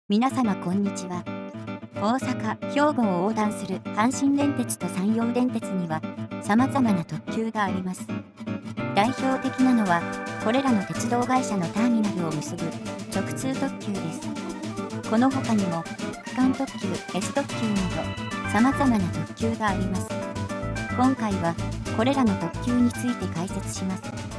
皆様こんにちは。大阪、兵庫を横断する阪神電鉄と山陽電鉄には様々な特急があります。代表的なのは、これらの鉄道会社のターミナルを結ぶ直通特急です。この他にも、区間特急、S 特急など様々な特急があります。今回は、これらの特急について解説します。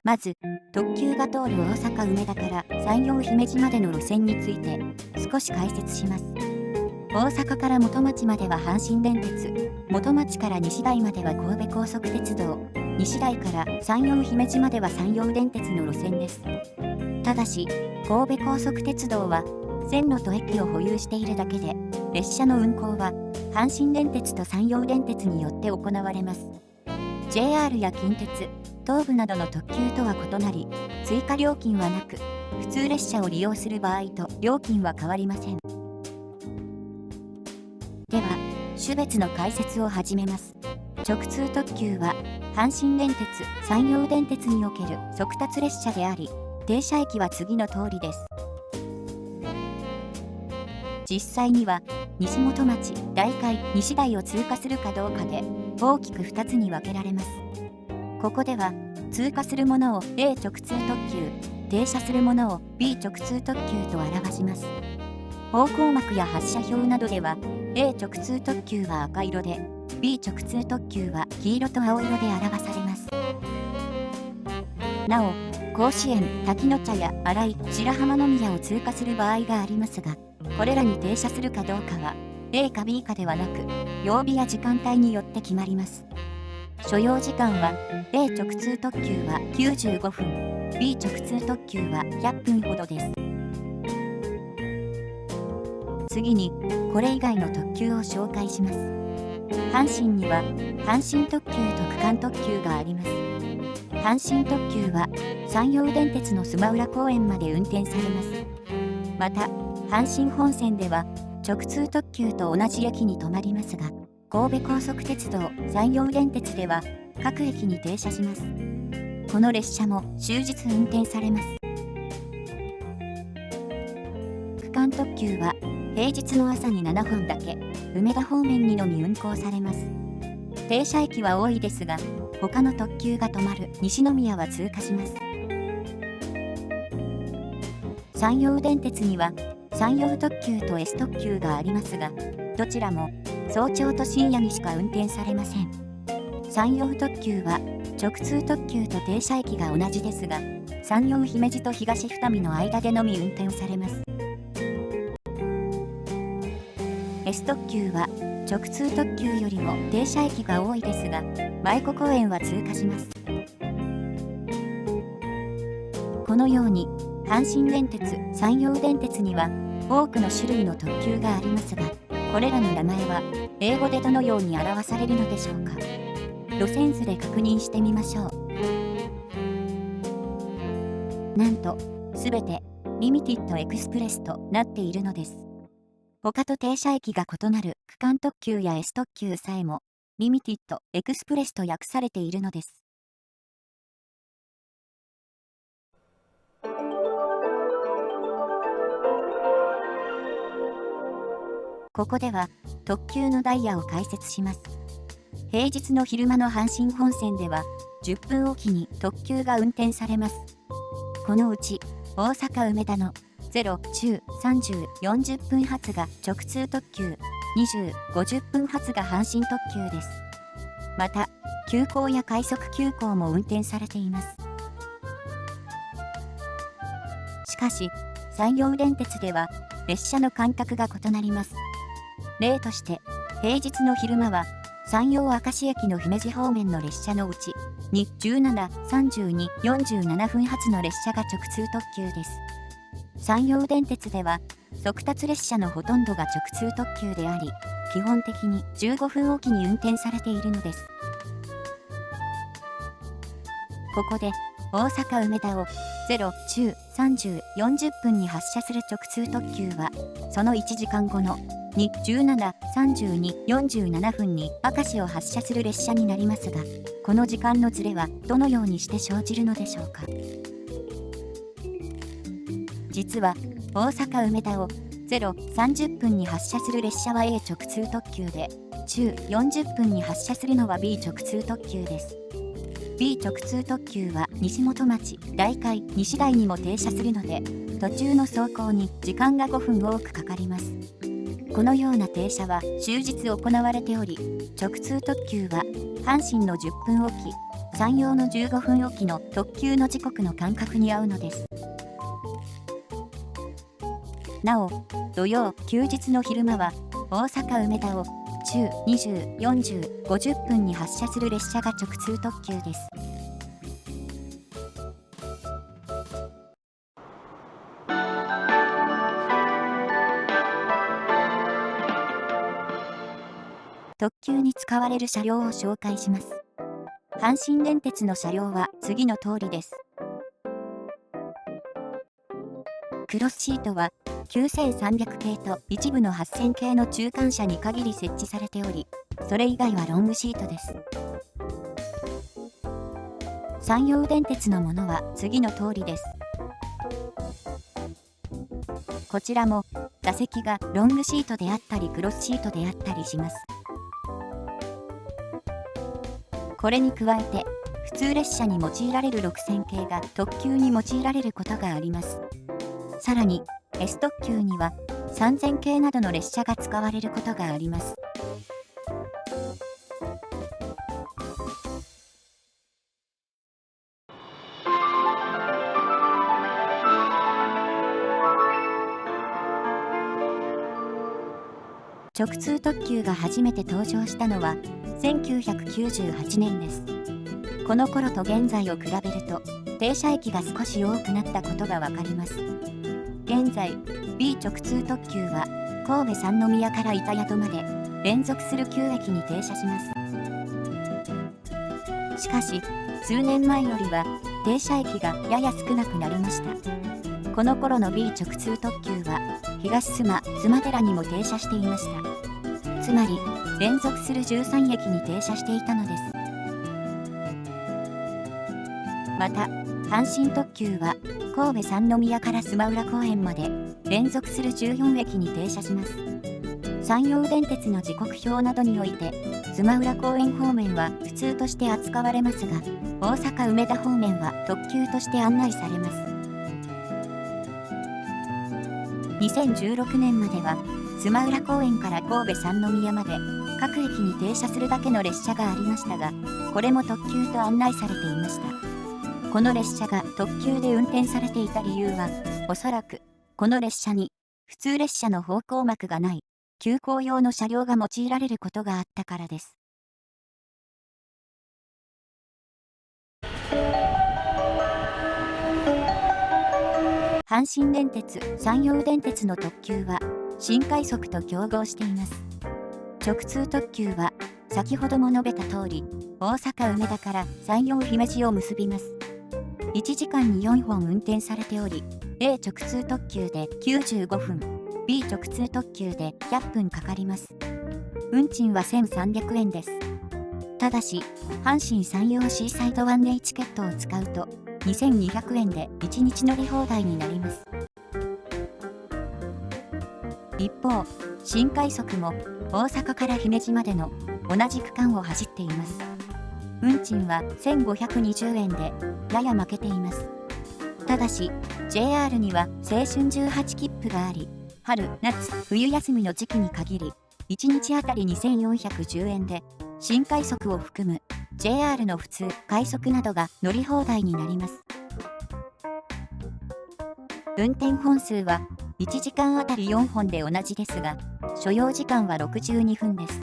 まず、特急が通る大阪梅田から山陽姫路までの路線について少し解説します。大阪から元町までは阪神電鉄、元町から西台までは神戸高速鉄道、西台から山陽姫路までは山陽電鉄の路線です。ただし、神戸高速鉄道は線路と駅を保有しているだけで、列車の運行は阪神電鉄と山陽電鉄によって行われます。JR や近鉄、東武などの特急とは異なり、追加料金はなく、普通列車を利用する場合と料金は変わりません。では、種別の解説を始めます。直通特急は、阪神電鉄、山陽電鉄における速達列車であり、停車駅は次の通りです。実際には、西本町、代官、西台を通過するかどうかで、大きく2つに分けられます。ここでは、通過するものを A 直通特急、停車するものを B 直通特急と表します。方向幕や発車表などでは、A 直通特急は赤色で、B 直通特急は黄色と青色で表されます。なお、甲子園、滝の茶や新井、白浜宮を通過する場合がありますが、これらに停車するかどうかは、A か B かではなく、曜日や時間帯によって決まります。所要時間は A 直通特急は95分、B 直通特急は100分ほどです。次に、これ以外の特急を紹介します。阪神には、阪神特急と区間特急があります。阪神特急は、山陽電鉄の須磨浦公園まで運転されます。また、阪神本線では、直通特急と同じ駅に停まりますが、神戸高速鉄道、山陽電鉄では各駅に停車します。この列車も終日運転されます。区間特急は平日の朝に7本だけ、梅田方面にのみ運行されます。停車駅は多いですが、他の特急が止まる西宮は通過します。山陽電鉄には山陽特急と S 特急がありますが、どちらも早朝と深夜にしか運転されません。山陽特急は直通特急と停車駅が同じですが、山陽姫路と東二見の間でのみ運転されます。S 特急は直通特急よりも停車駅が多いですが、舞子公園は通過します。このように、阪神電鉄、山陽電鉄には多くの種類の特急がありますが、これらの名前は英語でどのように表されるのでしょうか。路線図で確認してみましょう。なんと、すべてリミティッドエクスプレスとなっているのです。他と停車駅が異なる区間特急や S 特急さえも、リミティッドエクスプレスと訳されているのです。ここでは特急のダイヤを解説します。平日の昼間の阪神本線では10分おきに特急が運転されます。このうち大阪梅田の0、中、30、40分発が直通特急、20、50分発が阪神特急です。また、急行や快速急行も運転されています。しかし、山陽電鉄では列車の間隔が異なります。例として、平日の昼間は、山陽明石駅の姫路方面の列車のうち、2、17、32、47分発の列車が直通特急です。山陽電鉄では、速達列車のほとんどが直通特急であり、基本的に15分おきに運転されているのです。ここで、大阪梅田を0、中、30、40分に発車する直通特急は、その1時間後のに17、32、47分に明石を発車する列車になりますが、この時間のズレはどのようにして生じるのでしょうか。実は大阪梅田を0、30分に発車する列車は A 直通特急で、中40分に発車するのは B 直通特急です。B 直通特急は西本町、代官、西台にも停車するので、途中の走行に時間が5分多くかかります。このような停車は終日行われており、直通特急は阪神の10分おき、山陽の15分おきの特急の時刻の間隔に合うのです。なお、土曜、休日の昼間は大阪梅田を中20、40、50分に発車する列車が直通特急です。特急に使われる車両を紹介します。阪神電鉄の車両は次の通りです。クロスシートは9300系と一部の8000系の中間車に限り設置されており、それ以外はロングシートです。山陽電鉄のものは次の通りです。こちらも座席がロングシートであったりクロスシートであったりします。これに加えて、普通列車に用いられる6000系が特急に用いられることがあります。さらに、S 特急には3000系などの列車が使われることがあります。直通特急が初めて登場したのは1998年です。この頃と現在を比べると停車駅が少し多くなったことがわかります。現在 B 直通特急は神戸三宮から板宿まで連続する9駅に停車します。しかし数年前よりは停車駅がやや少なくなりました。この頃の B 直通特急は東須磨、須磨寺にも停車していました。つまり連続する13駅に停車していたのです。また阪神特急は神戸三宮から須磨浦公園まで連続する14駅に停車します。山陽電鉄の時刻表などにおいて須磨浦公園方面は普通として扱われますが、大阪梅田方面は特急として案内されます。2016年までは須磨浦公園から神戸三宮まで各駅に停車するだけの列車がありましたが、これも特急と案内されていました。この列車が特急で運転されていた理由は、おそらくこの列車に普通列車の方向幕がない急行用の車両が用いられることがあったからです。阪神電鉄、山陽電鉄の特急は新快速と競合しています。直通特急は先ほども述べた通り、大阪梅田から山陽姫路を結びます。1時間に4本運転されており、A 直通特急で95分、B 直通特急で100分かかります。運賃は1300円です。ただし、阪神山陽シーサイドワンデイチケットを使うと、2200円で1日乗り放題になります。一方、新快速も大阪から姫路までの同じ区間を走っています。運賃は1520円でやや負けています。ただし JR には青春18切符があり、春、夏、冬休みの時期に限り1日あたり2410円で新快速を含む JR の普通、快速などが乗り放題になります。運転本数は1時間あたり4本で同じですが、所要時間は62分です。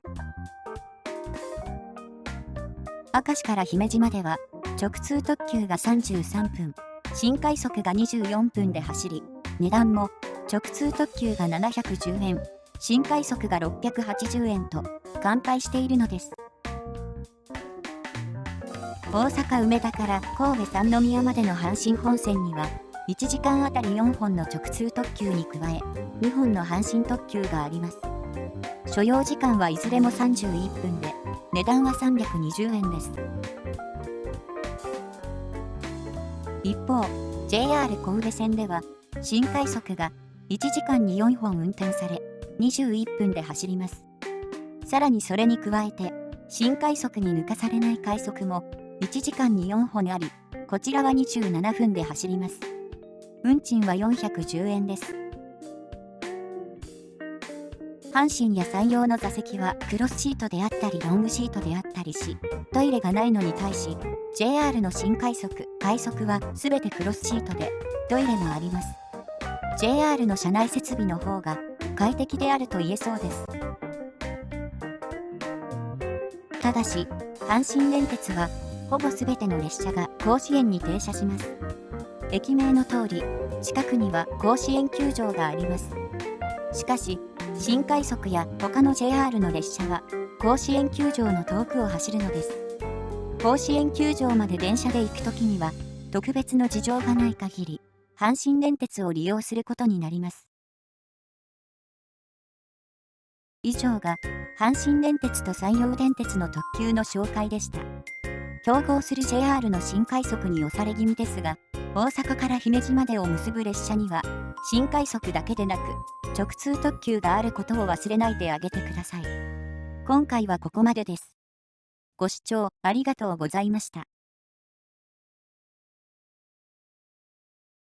明石から姫路までは直通特急が33分、新快速が24分で走り、値段も直通特急が710円、新快速が680円と乾杯しているのです。大阪梅田から神戸三宮までの阪神本線には1時間あたり4本の直通特急に加え2本の阪神特急があります。所要時間はいずれも31分で、値段は320円です。一方、JR 神戸線では、新快速が1時間に4本運転され、21分で走ります。さらにそれに加えて、新快速に抜かされない快速も1時間に4本あり、こちらは27分で走ります。運賃は410円です。阪神や山陽の座席はクロスシートであったりロングシートであったりし、トイレがないのに対し、JR の新快速、快速はすべてクロスシートで、トイレもあります。JR の車内設備の方が快適であると言えそうです。ただし、阪神電鉄は、ほぼすべての列車が甲子園に停車します。駅名の通り、近くには甲子園球場があります。しかし、新快速や他の JR の列車は、甲子園球場の遠くを走るのです。甲子園球場まで電車で行くときには、特別の事情がない限り、阪神電鉄を利用することになります。以上が、阪神電鉄と山陽電鉄の特急の紹介でした。競合する JR の新快速に押され気味ですが、大阪から姫路までを結ぶ列車には、新快速だけでなく、直通特急があることを忘れないであげてください。今回はここまでです。ご視聴ありがとうございました。